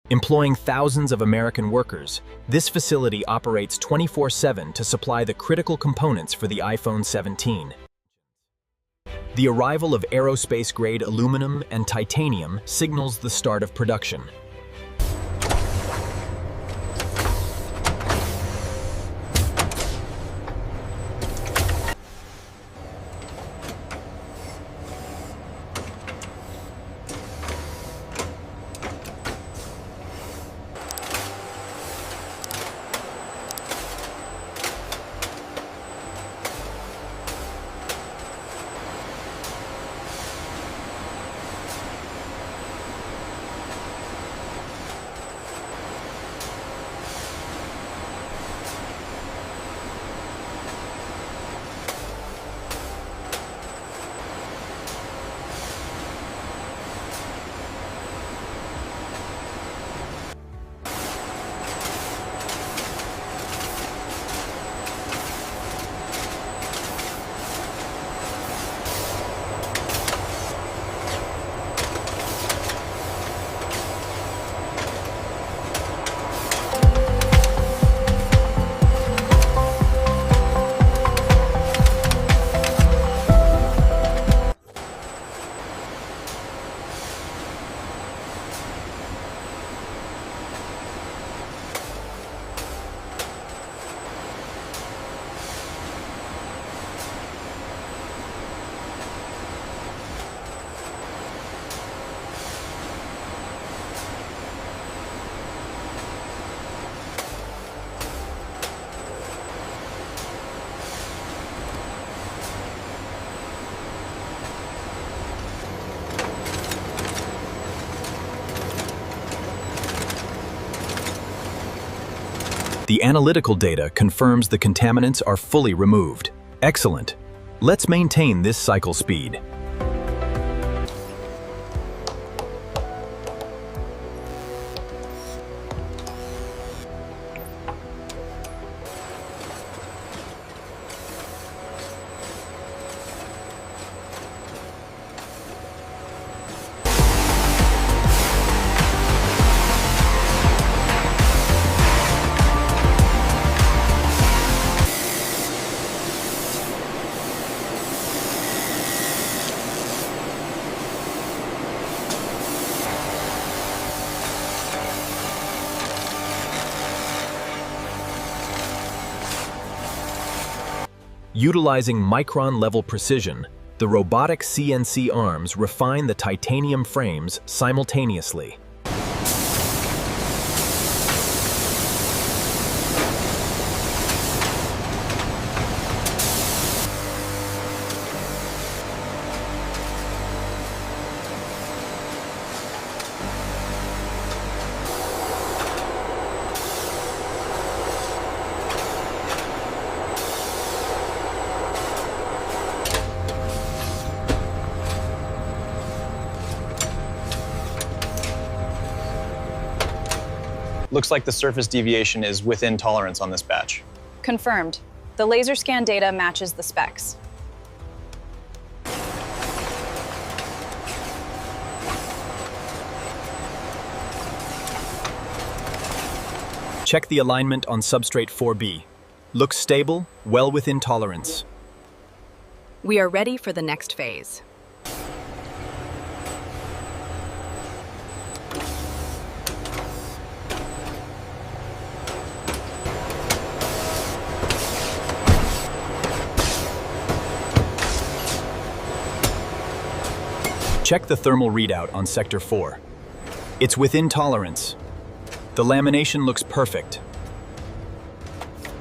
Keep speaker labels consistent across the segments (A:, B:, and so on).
A: Employing thousands of American workers, this facility operates 24/7 to supply the critical components for the iPhone 17. The arrival of aerospace-grade aluminum and titanium signals the start of production. The analytical data confirms the contaminants are fully removed. Excellent. Let's maintain this cycle speed. Utilizing micron-level precision, the robotic CNC arms refine the titanium frames simultaneously.
B: Looks like the surface deviation is within tolerance on this batch.
C: Confirmed. The laser scan data matches the specs.
A: Check the alignment on substrate 4B. Looks stable, well within tolerance.
D: We are ready for the next phase.
A: Check the thermal readout on sector 4. It's within tolerance. The lamination looks perfect.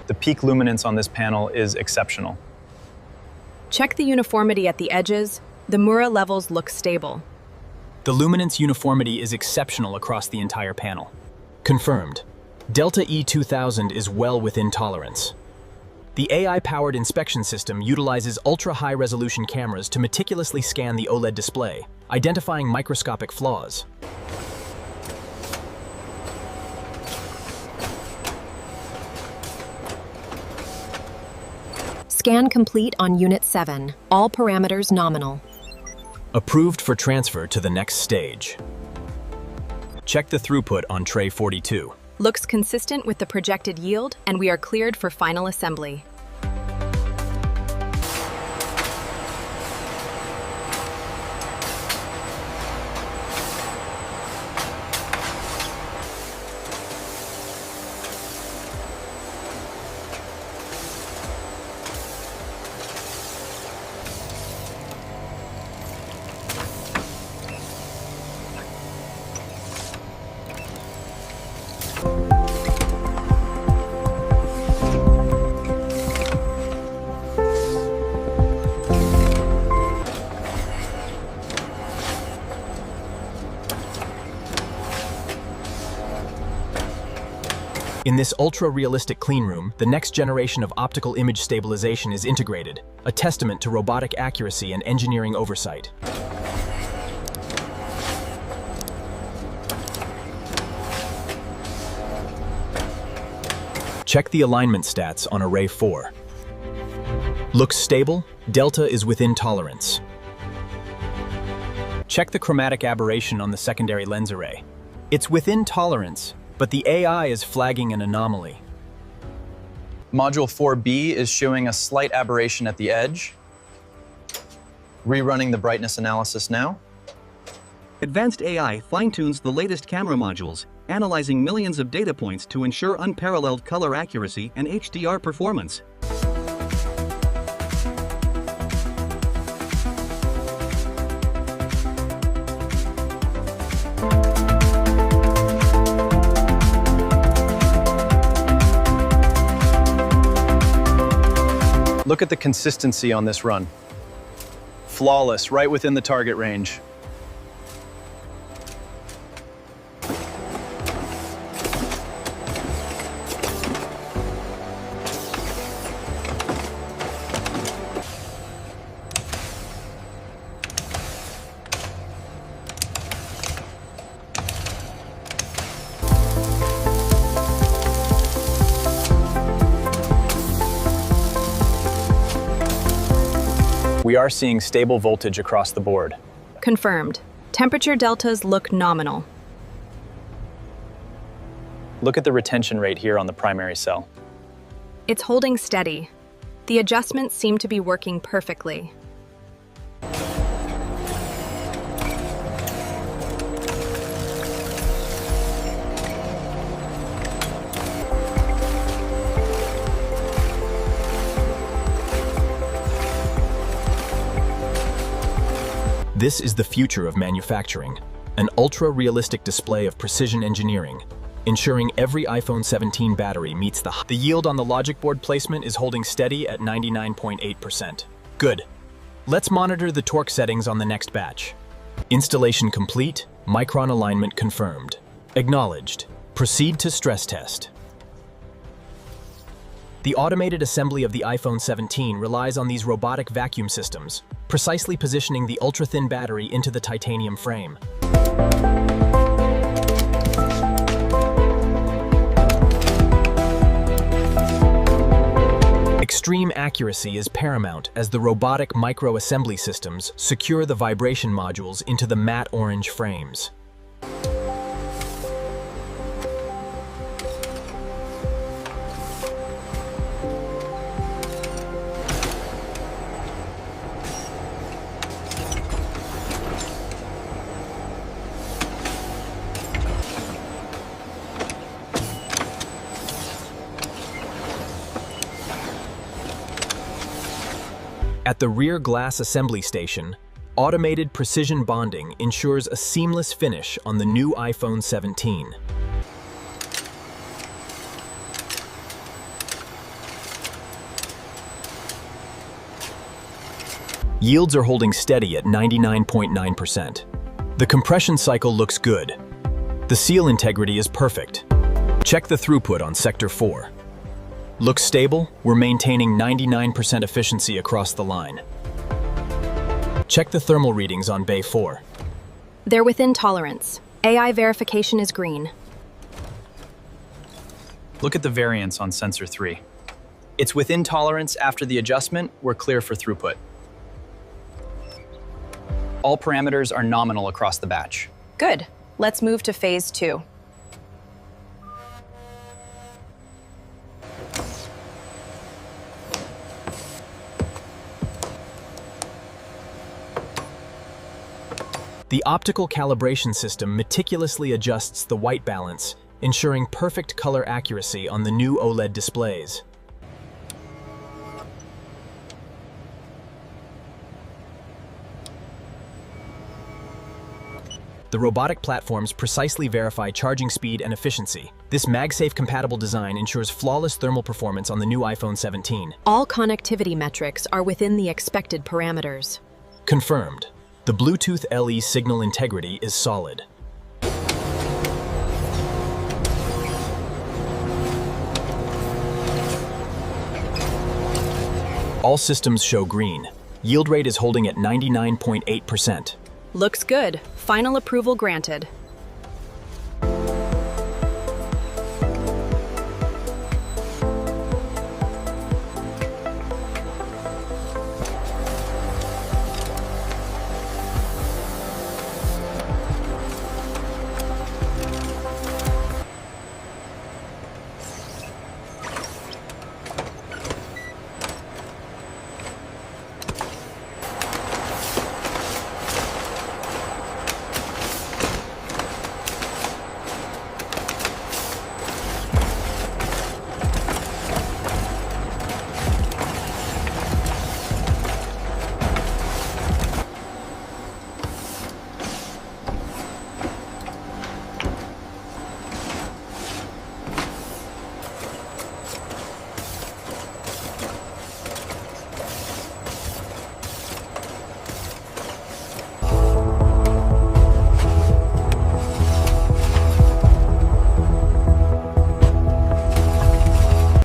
B: The peak luminance on this panel is exceptional.
D: Check the uniformity at the edges. The Mura levels look stable.
A: The luminance uniformity is exceptional across the entire panel. Confirmed. Delta E2000 is well within tolerance. The AI-powered inspection system utilizes ultra-high-resolution cameras to meticulously scan the OLED display, identifying microscopic flaws.
D: Scan complete on Unit 7. All parameters nominal.
A: Approved for transfer to the next stage. Check the throughput on tray 42.
D: Looks consistent with the projected yield, and we are cleared for final assembly.
A: In this ultra-realistic cleanroom, the next generation of optical image stabilization is integrated, a testament to robotic accuracy and engineering oversight. Check the alignment stats on array 4. Looks stable, delta is within tolerance. Check the chromatic aberration on the secondary lens array. It's within tolerance, but the AI is flagging an anomaly.
B: Module 4B is showing a slight aberration at the edge. Rerunning the brightness analysis now.
E: Advanced AI fine-tunes the latest camera modules, analyzing millions of data points to ensure unparalleled color accuracy and HDR performance.
B: Look at the consistency on this run. Flawless, right within the target range. We are seeing stable voltage across the board.
D: Confirmed. Temperature deltas look nominal.
B: Look at the retention rate here on the primary cell.
D: It's holding steady. The adjustments seem to be working perfectly.
A: This is the future of manufacturing, an ultra-realistic display of precision engineering, ensuring every iPhone 17 battery meets the yield on the logic board placement is holding steady at 99.8%. Good. Let's monitor the torque settings on the next batch. Installation complete, micron alignment confirmed. Acknowledged. Proceed to stress test. The automated assembly of the iPhone 17 relies on these robotic vacuum systems, precisely positioning the ultra-thin battery into the titanium frame. Extreme accuracy is paramount as the robotic micro-assembly systems secure the vibration modules into the matte orange frames. At the rear glass assembly station, automated precision bonding ensures a seamless finish on the new iPhone 17. Yields are holding steady at 99.9%. The compression cycle looks good. The seal integrity is perfect. Check the throughput on Sector 4. Looks stable, we're maintaining 99% efficiency across the line. Check the thermal readings on Bay 4.
D: They're within tolerance. AI verification is green.
B: Look at the variance on sensor 3. It's within tolerance after the adjustment, we're clear for throughput. All parameters are nominal across the batch.
C: Good. Let's move to phase 2.
A: The optical calibration system meticulously adjusts the white balance, ensuring perfect color accuracy on the new OLED displays. The robotic platforms precisely verify charging speed and efficiency. This MagSafe-compatible design ensures flawless thermal performance on the new iPhone 17.
D: All connectivity metrics are within the expected parameters.
A: Confirmed. The Bluetooth LE signal integrity is solid. All systems show green. Yield rate is holding at 99.8%.
D: Looks good. Final approval granted.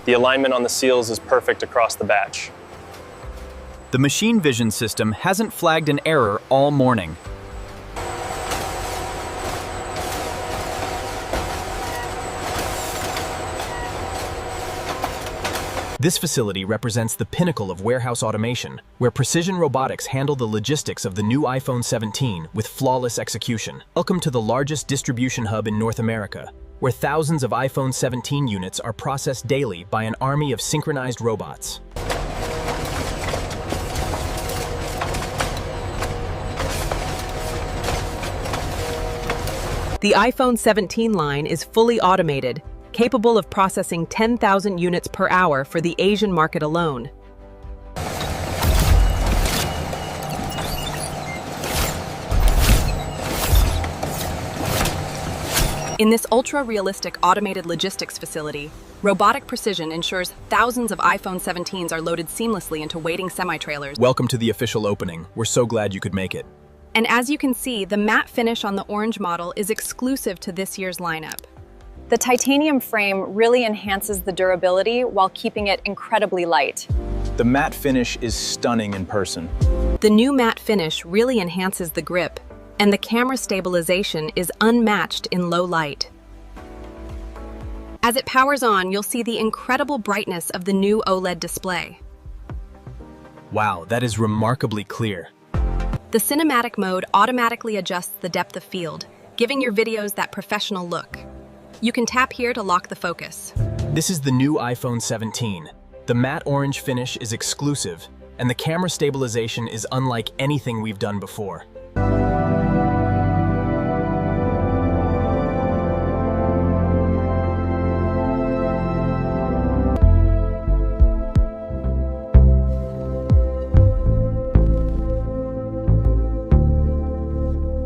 B: The alignment on the seals is perfect across the batch.
A: The machine vision system hasn't flagged an error all morning. This facility represents the pinnacle of warehouse automation, where Precision Robotics handle the logistics of the new iPhone 17 with flawless execution. Welcome to the largest distribution hub in North America, where thousands of iPhone 17 units are processed daily by an army of synchronized robots.
D: The iPhone 17 line is fully automated, capable of processing 10,000 units per hour for the Asian market alone. In this ultra-realistic automated logistics facility, robotic precision ensures thousands of iPhone 17s are loaded seamlessly into waiting semi-trailers.
A: Welcome to the official opening. We're so glad you could make it.
D: And as you can see, the matte finish on the orange model is exclusive to this year's lineup.
C: The titanium frame really enhances the durability while keeping it incredibly light.
B: The matte finish is stunning in person.
D: The new matte finish really enhances the grip, and the camera stabilization is unmatched in low light. As it powers on, you'll see the incredible brightness of the new OLED display.
A: Wow, that is remarkably clear.
D: The cinematic mode automatically adjusts the depth of field, giving your videos that professional look. You can tap here to lock the focus.
A: This is the new iPhone 17. The matte orange finish is exclusive, and the camera stabilization is unlike anything we've done before.